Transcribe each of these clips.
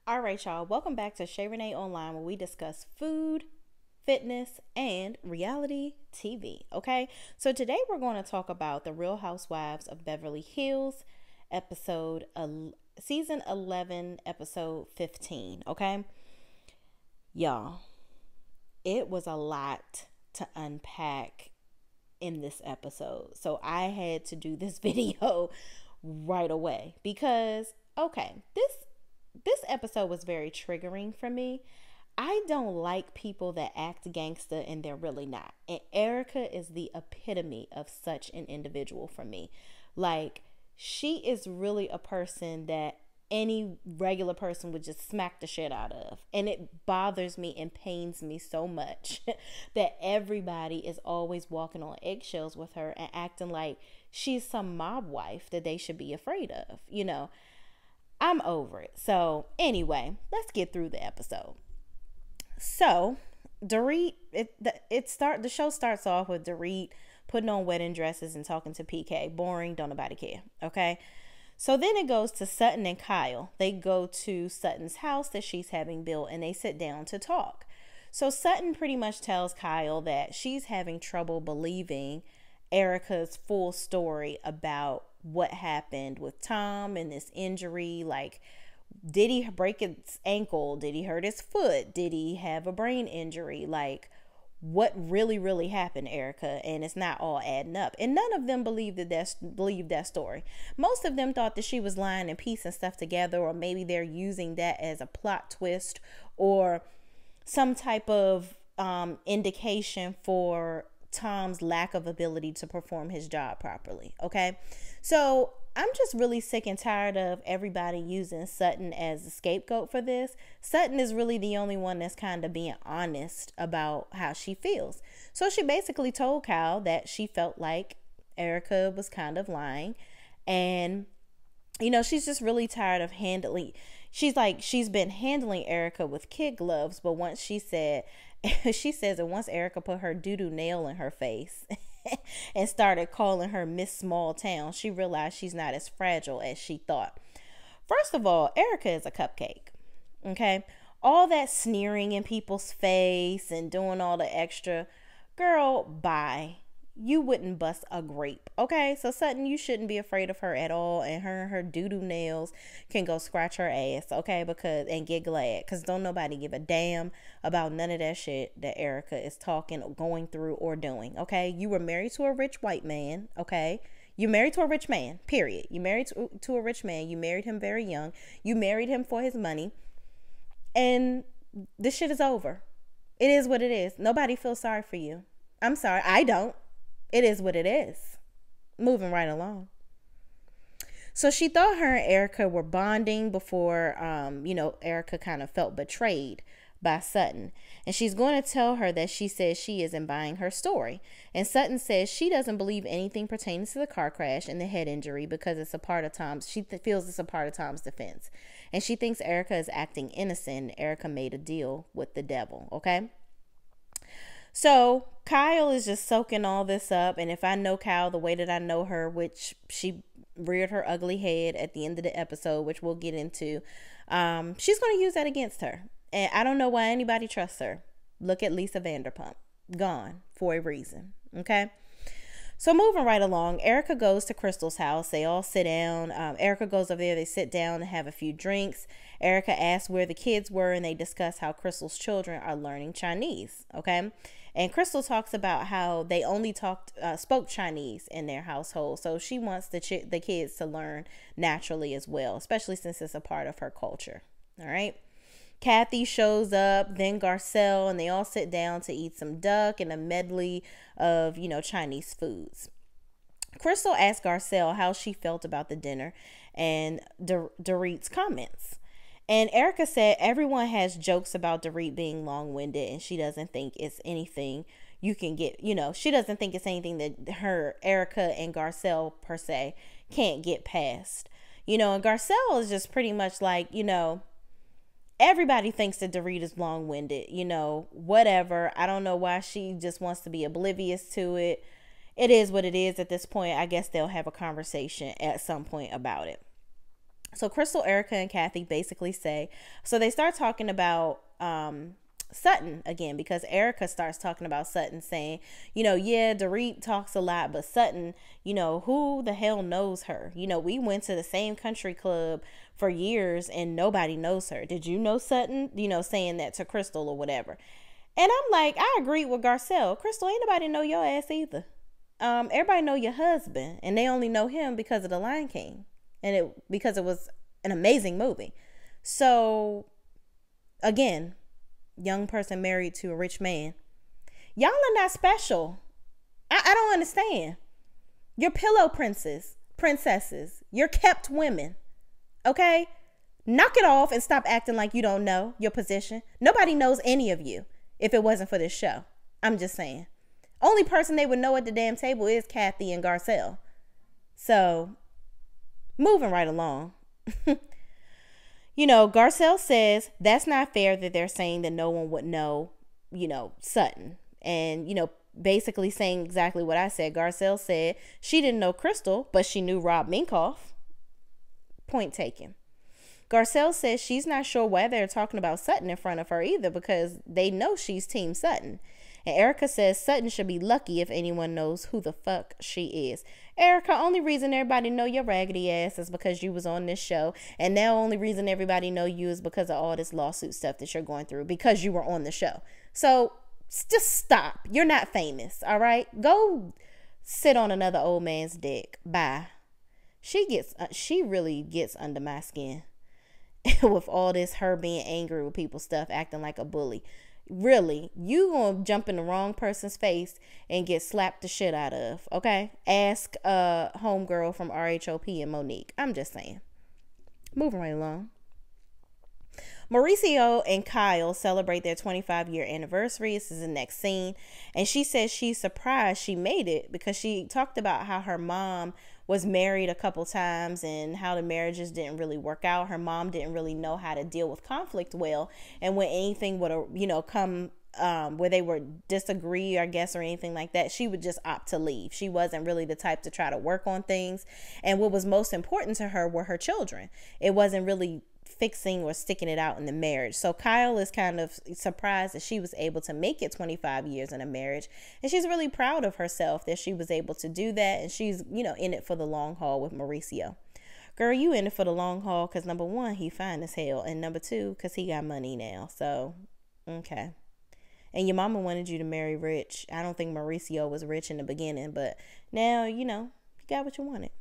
All right, y'all. Welcome back to Shay Renee Online, where we discuss food, fitness, and reality TV. Okay, so today we're going to talk about the Real Housewives of Beverly Hills, season 11, episode 15. Okay, y'all, it was a lot to unpack in this episode, so I had to do this video right away because this episode was very triggering for me. I don't like people that act gangster and they're really not. And Erica is the epitome of such an individual for me. Like, she is really a person that any regular person would just smack the shit out of. And it bothers me and pains me so much that everybody is always walking on eggshells with her and acting like she's some mob wife that they should be afraid of, you know. I'm over it. So anyway, let's get through the episode. So Dorit, the show starts off with Dorit putting on wedding dresses and talking to PK. Boring, don't nobody care. Okay. So then it goes to Sutton and Kyle. They go to Sutton's house that she's having built and they sit down to talk. So Sutton pretty much tells Kyle that she's having trouble believing Erica's full story about what happened with Tom and this injury. Like, did he break his ankle? Did he hurt his foot? Did he have a brain injury? Like, what really happened, Erica? And it's not all adding up. And none of them believed that story. Most of them thought that she was lying and piecing stuff together, or maybe they're using that as a plot twist or some type of indication for Tom's lack of ability to perform his job properly. Okay, so I'm just really sick and tired of everybody using Sutton as a scapegoat for this. Sutton is really the only one that's kind of being honest about how she feels. So she basically told Kyle that she felt like Erica was kind of lying, and you know, she's just really tired of she's been handling Erica with kid gloves, but once she says that once Erica put her doo-doo nail in her face and started calling her Miss Small Town, she realized she's not as fragile as she thought. First of all, Erica is a cupcake. Okay? All that sneering in people's face and doing all the extra, girl, bye. You wouldn't bust a grape. Okay, so Sutton, you shouldn't be afraid of her at all, and her doo-doo nails can go scratch her ass, okay, and get glad, because don't nobody give a damn about none of that shit that Erica is talking, going through, or doing. Okay, you were married to a rich white man. Okay, you married to a rich man, period. You married to a rich man. You married him very young. You married him for his money, and this shit is over. It is what it is. Nobody feels sorry for you. I'm sorry, I don't. It is what it is. Moving right along. So she thought her and Erica were bonding before, Erica kind of felt betrayed by Sutton. And she's going to tell her that she says she isn't buying her story. And Sutton says she doesn't believe anything pertaining to the car crash and the head injury because it's a part of she feels it's a part of Tom's defense. And she thinks Erica is acting innocent. Erica made a deal with the devil, okay? So Kyle is just soaking all this up. And if I know Kyle the way that I know her, which she reared her ugly head at the end of the episode, which we'll get into, she's going to use that against her. And I don't know why anybody trusts her. Look at Lisa Vanderpump. Gone for a reason. Okay. So moving right along, Erica goes to Crystal's house. They all sit down. Erica goes over there. They sit down and have a few drinks. Erica asks where the kids were, and they discuss how Crystal's children are learning Chinese. Okay. And Crystal talks about how they only spoke Chinese in their household. So she wants the kids to learn naturally as well, especially since it's a part of her culture. All right. Kathy shows up, then Garcelle, and they all sit down to eat some duck and a medley of, Chinese foods. Crystal asked Garcelle how she felt about the dinner and Dorit's comments. And Erica said everyone has jokes about Dorit being long-winded, and she doesn't think it's anything you can get, she doesn't think it's anything that Erica and Garcelle per se can't get past. And Garcelle is just pretty much like, everybody thinks that Dorit is long-winded, whatever. I don't know why she just wants to be oblivious to it. It is what it is at this point. I guess they'll have a conversation at some point about it. So Crystal, Erica, and Kathy basically say, so they start talking about Sutton again, because Erica starts talking about Sutton, saying, yeah, Dorit talks a lot, but Sutton, who the hell knows her? We went to the same country club for years and nobody knows her. Did you know Sutton? Saying that to Crystal or whatever. And I'm like, I agree with Garcelle. Crystal, ain't nobody know your ass either. Everybody know your husband, and they only know him because of The Lion King, and because it was an amazing movie. So again, young person married to a rich man. Y'all are not special. I don't understand. You're pillow princesses. You're kept women. Okay? Knock it off and stop acting like you don't know your position. Nobody knows any of you if it wasn't for this show. I'm just saying. Only person they would know at the damn table is Kathy and Garcelle. So, moving right along. Garcelle says that's not fair that they're saying that no one would know, Sutton. And, basically saying exactly what I said. Garcelle said she didn't know Crystal, but she knew Rob Minkoff. Point taken. Garcelle says she's not sure why they're talking about Sutton in front of her either, because they know she's Team Sutton. And Erica says Sutton should be lucky if anyone knows who the fuck she is. Erica, only reason everybody know your raggedy ass is because you was on this show. And now only reason everybody know you is because of all this lawsuit stuff that you're going through, because you were on the show. So just stop. You're not famous, all right? Go sit on another old man's dick. Bye. She really gets under my skin with all this her being angry with people stuff, acting like a bully. Really, you gonna jump in the wrong person's face and get slapped the shit out of, okay? Ask homegirl from RHOBH and Monique. I'm just saying. Moving right along. Mauricio and Kyle celebrate their 25-year anniversary. This is the next scene. And she says she's surprised she made it, because she talked about how her mom was married a couple times and how the marriages didn't really work out. Her mom didn't really know how to deal with conflict well. And when anything would, come where they would disagree, I guess, or anything like that, she would just opt to leave. She wasn't really the type to try to work on things. And what was most important to her were her children. It wasn't really fixing or sticking it out in the marriage. So Kyle is kind of surprised that she was able to make it 25 years in a marriage, and she's really proud of herself that she was able to do that, and she's in it for the long haul with Mauricio. Girl, you in it for the long haul because number one, he fine as hell, and number two, because he got money now. So okay. And your mama wanted you to marry rich. I don't think Mauricio was rich in the beginning, but now you got what you wanted.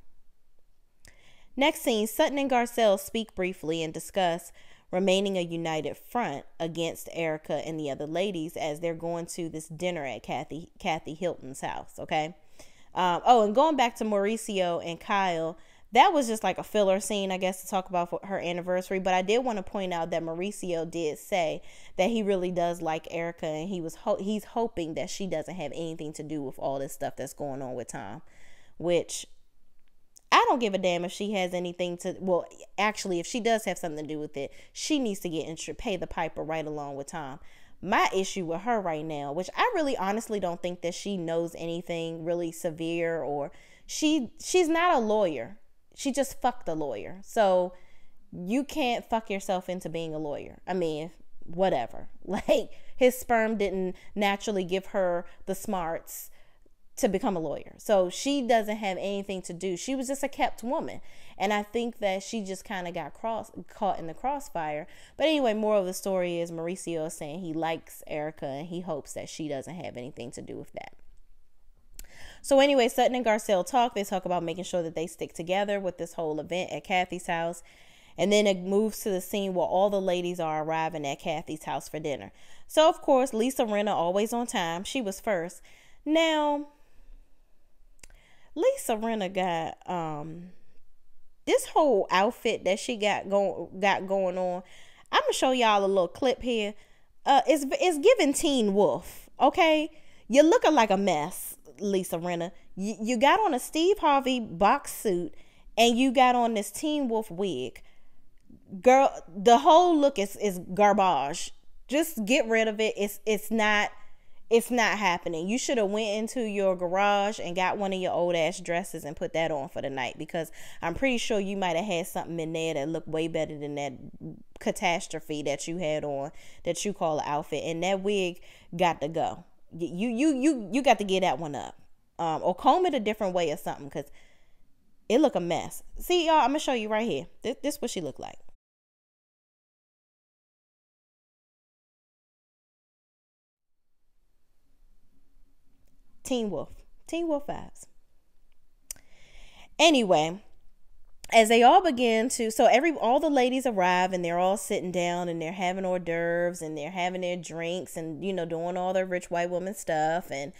Next scene, Sutton and Garcelle speak briefly and discuss remaining a united front against Erica and the other ladies as they're going to this dinner at Kathy Hilton's house, okay? And going back to Mauricio and Kyle, that was just like a filler scene, I guess, to talk about her anniversary. But I did want to point out that Mauricio did say that he really does like Erica, and he's hoping that she doesn't have anything to do with all this stuff that's going on with Tom, which I don't give a damn if she has anything to, well, actually, if she does have something to do with it, she needs to pay the piper right along with Tom. My issue with her right now, which I really honestly don't think that she knows anything really severe, or she's not a lawyer. She just fucked a lawyer. So you can't fuck yourself into being a lawyer. I mean, whatever. Like, his sperm didn't naturally give her the smarts to become a lawyer. So she doesn't have anything to do. She was just a kept woman. And I think that she just kind of got caught in the crossfire. But anyway, moral of the story is Mauricio is saying he likes Erica and he hopes that she doesn't have anything to do with that. So anyway, Sutton and Garcelle talk. They talk about making sure that they stick together with this whole event at Kathy's house. And then it moves to the scene where all the ladies are arriving at Kathy's house for dinner. So, of course, Lisa Rinna always on time. She was first. Now, Lisa Rinna got this whole outfit that she got going on. I'm gonna show y'all a little clip here. It's giving Teen Wolf. Okay, you're looking like a mess, Lisa Rinna. You got on a Steve Harvey box suit and you got on this Teen Wolf wig. Girl, the whole look is garbage. Just get rid of it. It's not It's not happening. You should have went into your garage and got one of your old ass dresses and put that on for the night, because I'm pretty sure you might have had something in there that looked way better than that catastrophe that you had on, that you call an outfit. And that wig got to go. You got to get that one up, or comb it a different way or something, because it look a mess. See, y'all, I'm gonna show you right here. This what she look like. Teen Wolf. Teen Wolf vibes. Anyway, as they all begin to, so all the ladies arrive and they're all sitting down and they're having hors d'oeuvres and they're having their drinks and, doing all their rich white woman stuff and,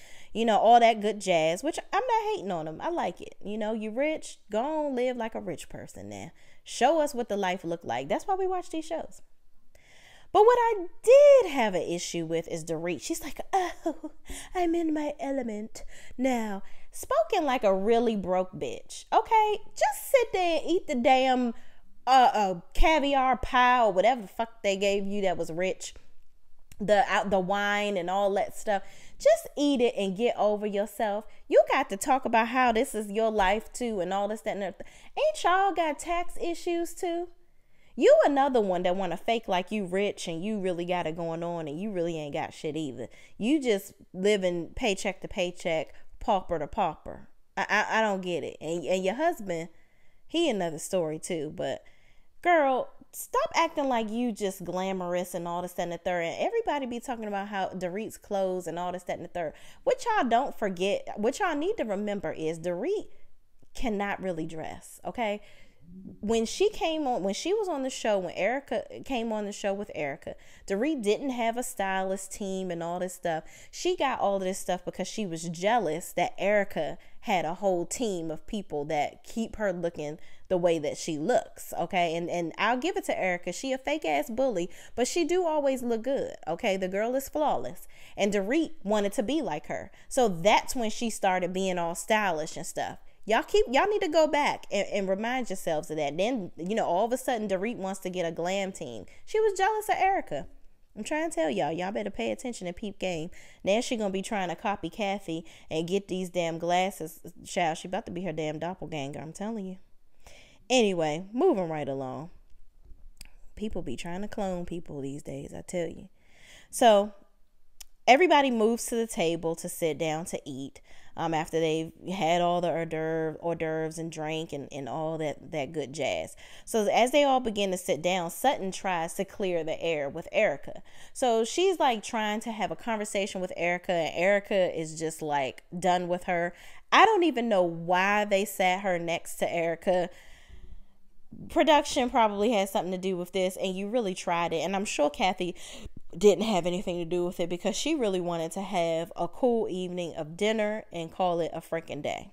all that good jazz, which I'm not hating on them. I like it. You rich, go on, live like a rich person now. Show us what the life look like. That's why we watch these shows. But what I did have an issue with is Dorit. She's like, oh, I'm in my element now. Spoken like a really broke bitch. Okay, just sit there and eat the damn caviar pie or whatever the fuck they gave you that was rich. The wine and all that stuff. Just eat it and get over yourself. You got to talk about how this is your life too and all this, that, and that. Ain't y'all got tax issues too? You another one that want to fake like you rich and you really got it going on and you really ain't got shit either. You just living paycheck to paycheck, pauper to pauper. I don't get it. And your husband, he another story too. But girl, stop acting like you just glamorous and all this, that, and the third. And everybody be talking about how Dorit's clothes and all this, that, and the third. What y'all don't forget, what y'all need to remember is Dorit cannot really dress, okay? When she was on the show, when Erica came on the show with Erica, Dorit didn't have a stylist team and all this stuff. She got all of this stuff because she was jealous that Erica had a whole team of people that keep her looking the way that she looks. Okay. And I'll give it to Erica. She a fake ass bully, but she do always look good. Okay. The girl is flawless. And Dorit wanted to be like her. So that's when she started being all stylish and stuff. Y'all need to go back and remind yourselves of that. Then, all of a sudden Dorit wants to get a glam team. She was jealous of Erica. I'm trying to tell y'all better pay attention and peep game. Now she gonna be trying to copy Kathy and get these damn glasses. Child, she about to be her damn doppelganger, I'm telling you. Anyway, moving right along. People be trying to clone people these days, I tell you. So everybody moves to the table to sit down to eat. After they've had all the hors d'oeuvres and drink and all that good jazz. So as they all begin to sit down, Sutton tries to clear the air with Erica. So she's like trying to have a conversation with Erica, and Erica is just like done with her. I don't even know why they sat her next to Erica. Production probably has something to do with this, and you really tried it. And I'm sure Kathy didn't have anything to do with it because she really wanted to have a cool evening of dinner and call it a freaking day.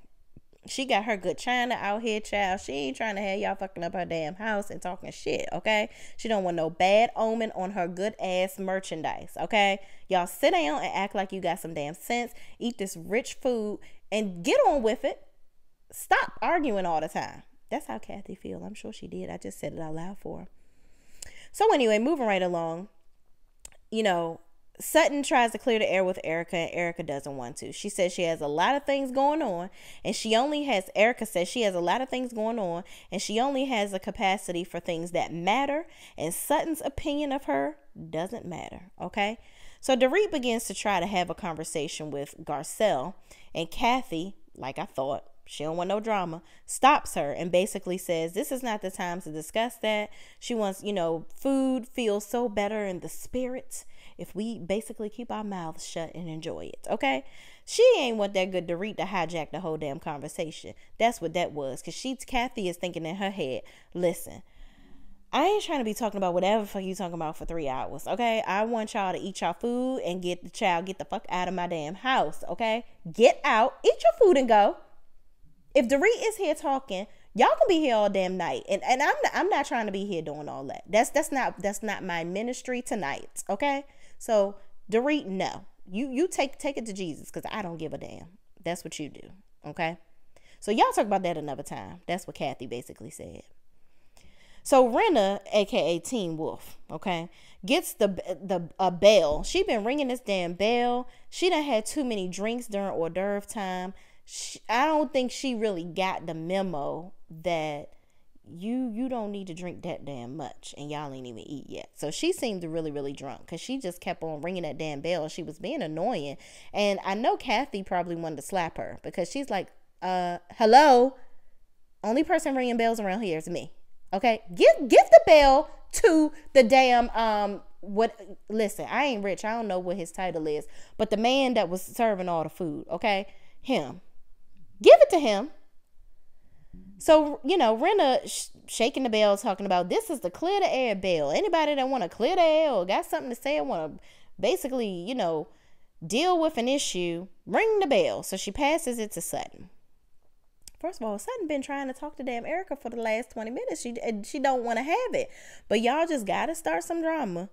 She got her good china out here, child. She ain't trying to have y'all fucking up her damn house and talking shit, okay? She don't want no bad omen on her good ass merchandise, okay? Y'all sit down and act like you got some damn sense. Eat this rich food and get on with it. Stop arguing all the time. That's how Kathy feel. I'm sure she did. I just said it out loud for her. So anyway, moving right along. Sutton tries to clear the air with Erica, and Erica doesn't want to. She says she has a lot of things going on, and Erica says she has a lot of things going on, and she only has a capacity for things that matter, and Sutton's opinion of her doesn't matter, okay? So Dorit begins to try to have a conversation with Garcelle, and Kathy, like I thought, she don't want no drama, stops her and basically says this is not the time to discuss that. She wants, food feels so better in the spirits if we basically keep our mouths shut and enjoy it, okay? She ain't want that good Dorit to hijack the whole damn conversation. That's what that was, because Kathy is thinking in her head, listen, I ain't trying to be talking about whatever fuck you talking about for 3 hours, okay? I want y'all to eat y'all food and get the fuck out of my damn house, okay? Get out, eat your food and go. If Dorit is here talking, y'all can be here all damn night, and I'm not trying to be here doing all that. That's not my ministry tonight, okay? So Dorit, no, you take it to Jesus, because I don't give a damn. That's what you do, okay? So y'all talk about that another time. That's what Kathy basically said. So Rena, aka Teen Wolf, okay, gets the a bell. She been ringing this damn bell. She done had too many drinks during hors d'oeuvre time. I don't think she really got the memo that you don't need to drink that damn much, and y'all ain't even eat yet. So she seemed really drunk, because she just kept on ringing that damn bell. She was being annoying, and I know Kathy probably wanted to slap her, because she's like, hello, only person ringing bells around here is me. Okay, give the bell to the damn listen, I ain't rich, I don't know what his title is, but the man that was serving all the food, okay, him, give it to him. So, Rena shaking the bell, talking about, this is the clear the air bell. Anybody that want to clear the air or got something to say, want to basically, deal with an issue, ring the bell. So she passes it to Sutton. First of all, Sutton been trying to talk to damn Erica for the last 20 minutes. She don't want to have it. But y'all just got to start some drama.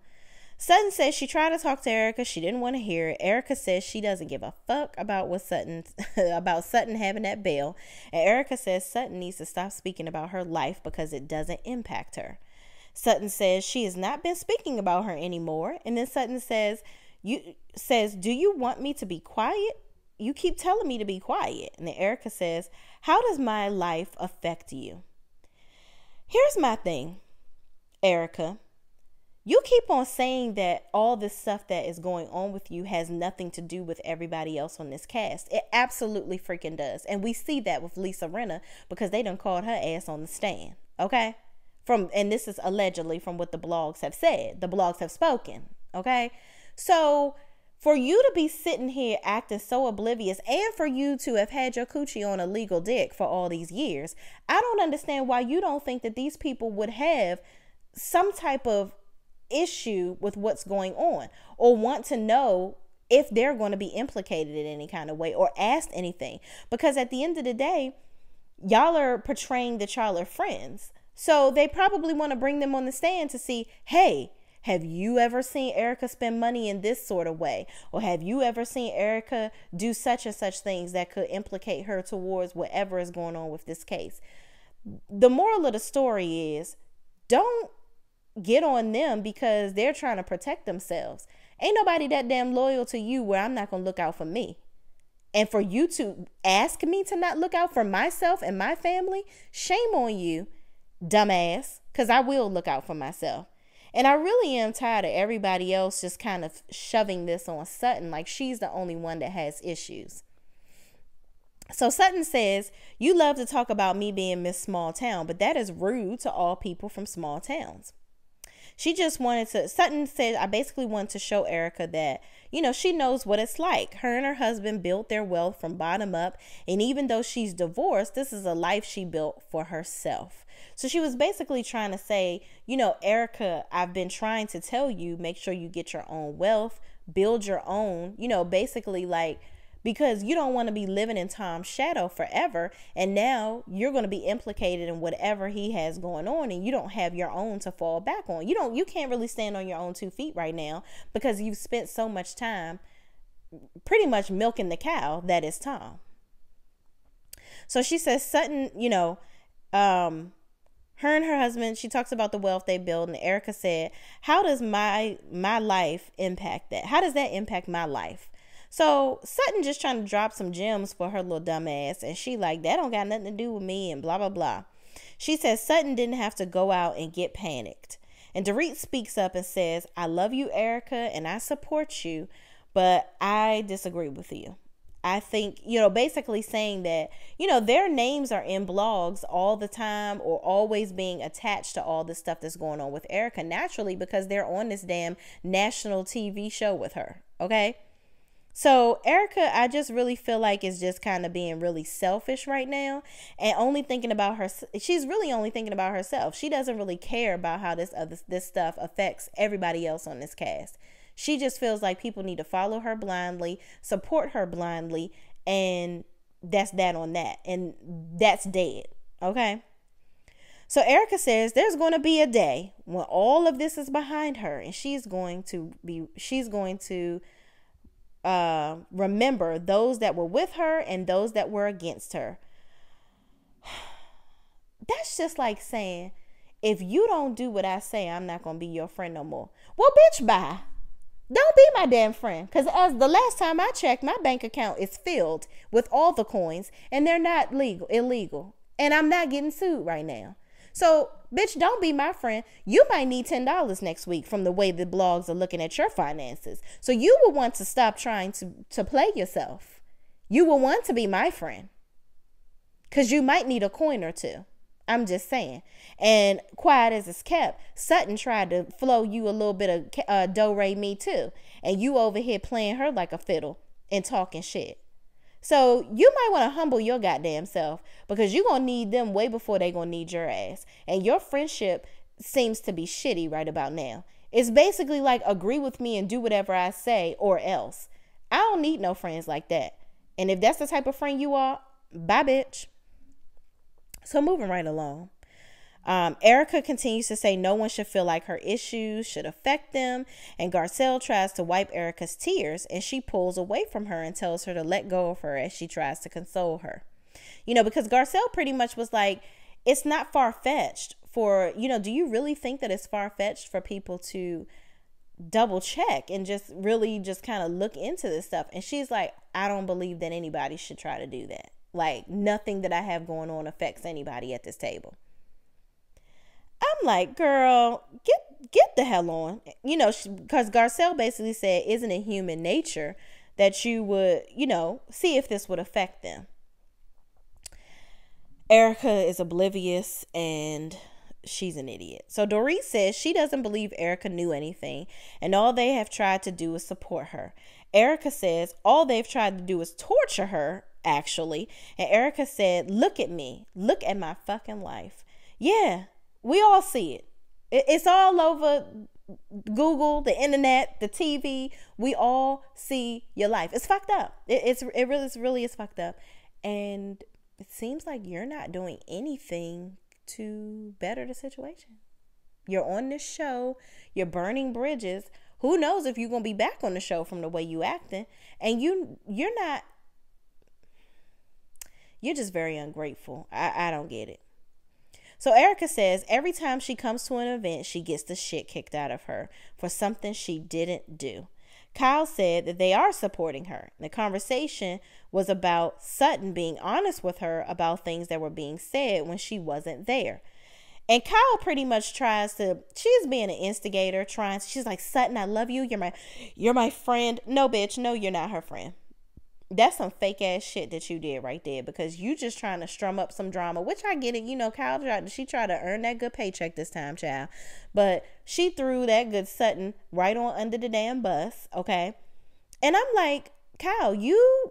Sutton says she tried to talk to Erica. She didn't want to hear it. Erica says she doesn't give a fuck about Sutton having that bell. And Erica says Sutton needs to stop speaking about her life because it doesn't impact her. Sutton says she has not been speaking about her anymore. And then Sutton says, do you want me to be quiet? You keep telling me to be quiet. And then Erica says, how does my life affect you? Here's my thing, Erica. You keep on saying that all this stuff that is going on with you has nothing to do with everybody else on this cast. It absolutely freaking does. And we see that with Lisa Rinna, because they done called her ass on the stand. Okay? And this is allegedly from what the blogs have said. The blogs have spoken. Okay? So for you to be sitting here acting so oblivious, and for you to have had your coochie on a legal dick for all these years, I don't understand why you don't think that these people would have some type of issue with what's going on, or want to know if they're going to be implicated in any kind of way, or asked anything. Because at the end of the day, y'all are portraying that y'all are friends, so they probably want to bring them on the stand to see, hey, have you ever seen Erica spend money in this sort of way? Or have you ever seen Erica do such and such things that could implicate her towards whatever is going on with this case? The moral of the story is, don't get on them because they're trying to protect themselves. Ain't nobody that damn loyal to you where I'm not going to look out for me. And for you to ask me to not look out for myself and my family, shame on you, dumbass, because I will look out for myself. And I really am tired of everybody else just kind of shoving this on Sutton like she's the only one that has issues. So Sutton says, you love to talk about me being Miss Small Town, but that is rude to all people from small towns. She just wanted to, Sutton said, I basically wanted to show Erica that, she knows what it's like. Her and her husband built their wealth from bottom up. And even though she's divorced, this is a life she built for herself. So she was basically trying to say, Erica, I've been trying to tell you, make sure you get your own wealth, build your own, basically like, because you don't want to be living in Tom's shadow forever. And now you're going to be implicated in whatever he has going on, and you don't have your own to fall back on. You can't really stand on your own 2 feet right now because you've spent so much time pretty much milking the cow that is Tom. So she says Sutton, her and her husband, she talks about the wealth they build, and Erica said, how does my life impact that? How does that impact my life? So Sutton just trying to drop some gems for her little dumb ass, and she like, that don't got nothing to do with me, and blah, blah, blah. She says Sutton didn't have to go out and get panicked. And Dorit speaks up and says, I love you, Erica, and I support you, but I disagree with you. I think, basically saying that, their names are in blogs all the time, or always being attached to all this stuff that's going on with Erica, naturally, because they're on this damn national TV show with her. Okay. So Erica, I just really feel like is just kind of being really selfish right now, and only thinking about her. She's really only thinking about herself. She doesn't really care about how this stuff affects everybody else on this cast. She just feels like people need to follow her blindly, support her blindly, and that's that on that. And that's dead. Okay. So Erica says there's going to be a day when all of this is behind her, and she's going to remember those that were with her and those that were against her. That's just like saying, if you don't do what I say, I'm not going to be your friend no more. Well, bitch, bye. Don't be my damn friend. Because as the last time I checked, my bank account is filled with all the coins and they're not illegal. And I'm not getting sued right now. So, bitch, don't be my friend. You might need $10 next week from the way the blogs are looking at your finances. So you will want to stop trying to play yourself. You will want to be my friend. Because you might need a coin or two. I'm just saying. And quiet as it's kept, Sutton tried to flow you a little bit of do-re-mi too. And you over here playing her like a fiddle and talking shit. So you might want to humble your goddamn self because you're going to need them way before they're going to need your ass. And your friendship seems to be shitty right about now. It's basically like agree with me and do whatever I say or else. I don't need no friends like that. And if that's the type of friend you are, bye bitch. So moving right along. Erica continues to say no one should feel like her issues should affect them, and Garcelle tries to wipe Erica's tears, and she pulls away from her and tells her to let go of her as she tries to console her. You know, because Garcelle pretty much was like, it's not far-fetched for, you know, do you really think that it's far-fetched for people to double check and just really just kind of look into this stuff? And she's like, I don't believe that anybody should try to do that. Like, nothing that I have going on affects anybody at this table. I'm like, girl, get the hell on. You know, because Garcelle basically said, isn't it human nature that you would, you know, see if this would affect them? Erica is oblivious and she's an idiot. So Dorit says she doesn't believe Erica knew anything and all they have tried to do is support her. Erica says all they've tried to do is torture her, actually. And Erica said, look at me. Look at my fucking life. Yeah. We all see it. It's all over Google, the internet, the TV. We all see your life. It's fucked up. It really is fucked up. And it seems like you're not doing anything to better the situation. You're on this show. You're burning bridges. Who knows if you're going to be back on the show from the way you acting. And you're not. You're just very ungrateful. I don't get it. So Erica says every time she comes to an event, she gets the shit kicked out of her for something she didn't do. Kyle said that they are supporting her. The conversation was about Sutton being honest with her about things that were being said when she wasn't there. And Kyle pretty much she's being an instigator, she's like, Sutton, I love you. You're my friend. No, bitch. No, you're not her friend. That's some fake ass shit that you did right there because you just trying to strum up some drama, which I get it. You know, Kyle tried to earn that good paycheck this time, child. But she threw that good Sutton right on under the damn bus, okay? And I'm like, Kyle, you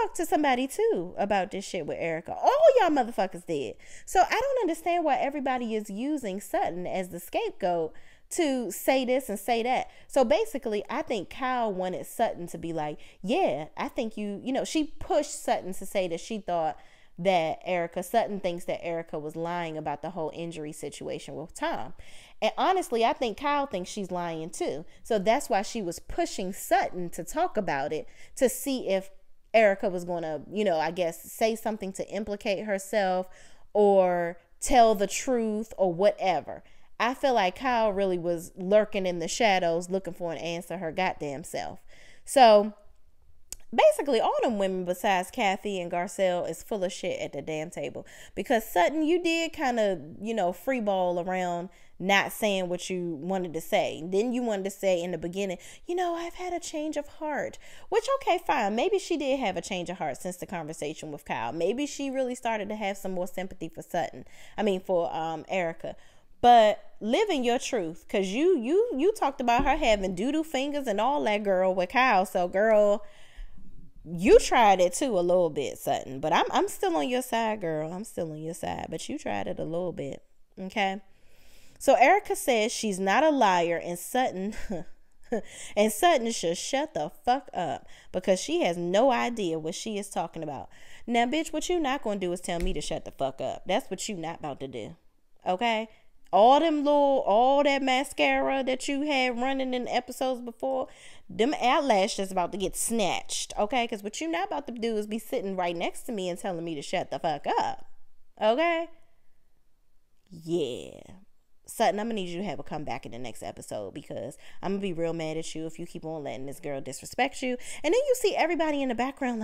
talked to somebody too about this shit with Erica. All y'all motherfuckers did. So I don't understand why everybody is using Sutton as the scapegoat to say this and say that. So basically, I think Kyle wanted Sutton to be like, yeah, I think she pushed Sutton to say that she thought that Sutton thinks that Erica was lying about the whole injury situation with Tom. And honestly, I think Kyle thinks she's lying too. So that's why she was pushing Sutton to talk about it, to see if Erica was going to, I guess, say something to implicate herself or tell the truth or whatever. I feel like Kyle really was lurking in the shadows looking for an answer her goddamn self. So basically all them women besides Kathy and Garcelle is full of shit at the damn table. Because Sutton, you did kind of, freeball around not saying what you wanted to say. Then you wanted to say in the beginning, I've had a change of heart. Which, okay, fine. Maybe she did have a change of heart since the conversation with Kyle. Maybe she really started to have some more sympathy for for Erica. But living your truth, because you talked about her having doo-doo fingers and all that, girl, with Kyle. So, girl, you tried it too a little bit, Sutton. But I'm still on your side, girl. I'm still on your side. But you tried it a little bit, okay? So Erica says she's not a liar, and Sutton should shut the fuck up because she has no idea what she is talking about. Now, bitch, what you not going to do is tell me to shut the fuck up. That's what you not about to do, okay? All that mascara that you had running in episodes before, them eyelashes about to get snatched, okay? Because what you not about to do is be sitting right next to me and telling me to shut the fuck up, okay? Yeah. Sutton, I'm gonna need you to have a comeback in the next episode, because I'm gonna be real mad at you if you keep on letting this girl disrespect you. And then you see everybody in the background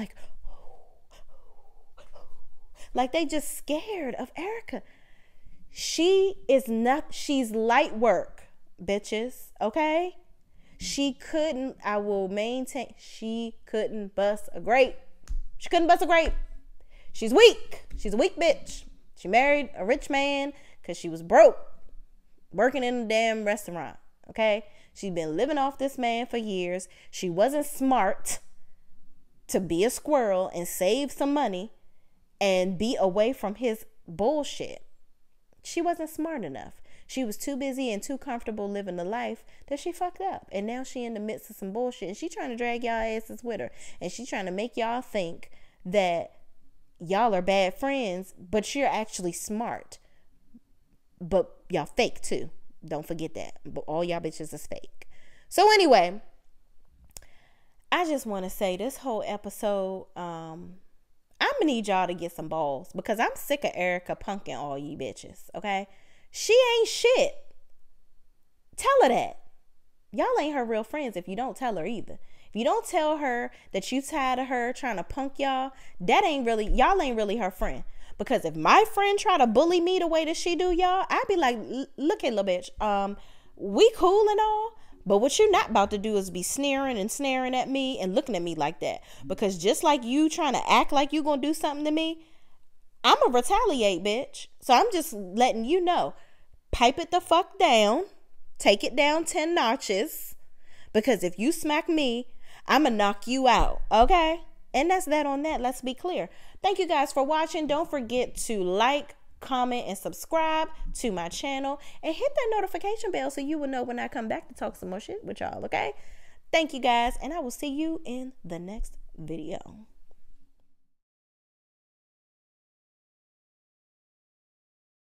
like they just scared of Erica. She's light work, bitches, okay? She couldn't bust a grape. She couldn't bust a grape. She's weak. She's a weak bitch. She married a rich man because she was broke, working in a damn restaurant, okay? She's been living off this man for years. She wasn't smart to be a squirrel and save some money and be away from his bullshit. She wasn't smart enough. She was too busy and too comfortable living the life that she fucked up. And now she in the midst of some bullshit, and she trying to drag y'all asses with her. And she trying to make y'all think that y'all are bad friends, but you're actually smart. But y'all fake too. Don't forget that. But all y'all bitches is fake. So anyway, I just want to say this whole episode, I'm gonna need y'all to get some balls, because I'm sick of Erica punking all you bitches, okay? She ain't shit. Tell her that. Y'all ain't her real friends if you don't tell her either. If you don't tell her that you tired of her trying to punk y'all, y'all ain't really her friend. Because if my friend try to bully me the way that she do y'all, I'd be like, look at little bitch, we cool and all, but what you're not about to do is be sneering and snaring at me and looking at me like that. Because just like you trying to act like you gonna do something to me, I'm gonna retaliate, bitch. So I'm just letting you know, pipe it the fuck down, take it down 10 notches, because if you smack me, I'm gonna knock you out, okay? And that's that on that. Let's be clear. Thank you guys for watching. Don't forget to like, comment, and subscribe to my channel, and hit that notification bell so you will know when I come back to talk some more shit with y'all, okay? Thank you guys, and I will see you in the next video.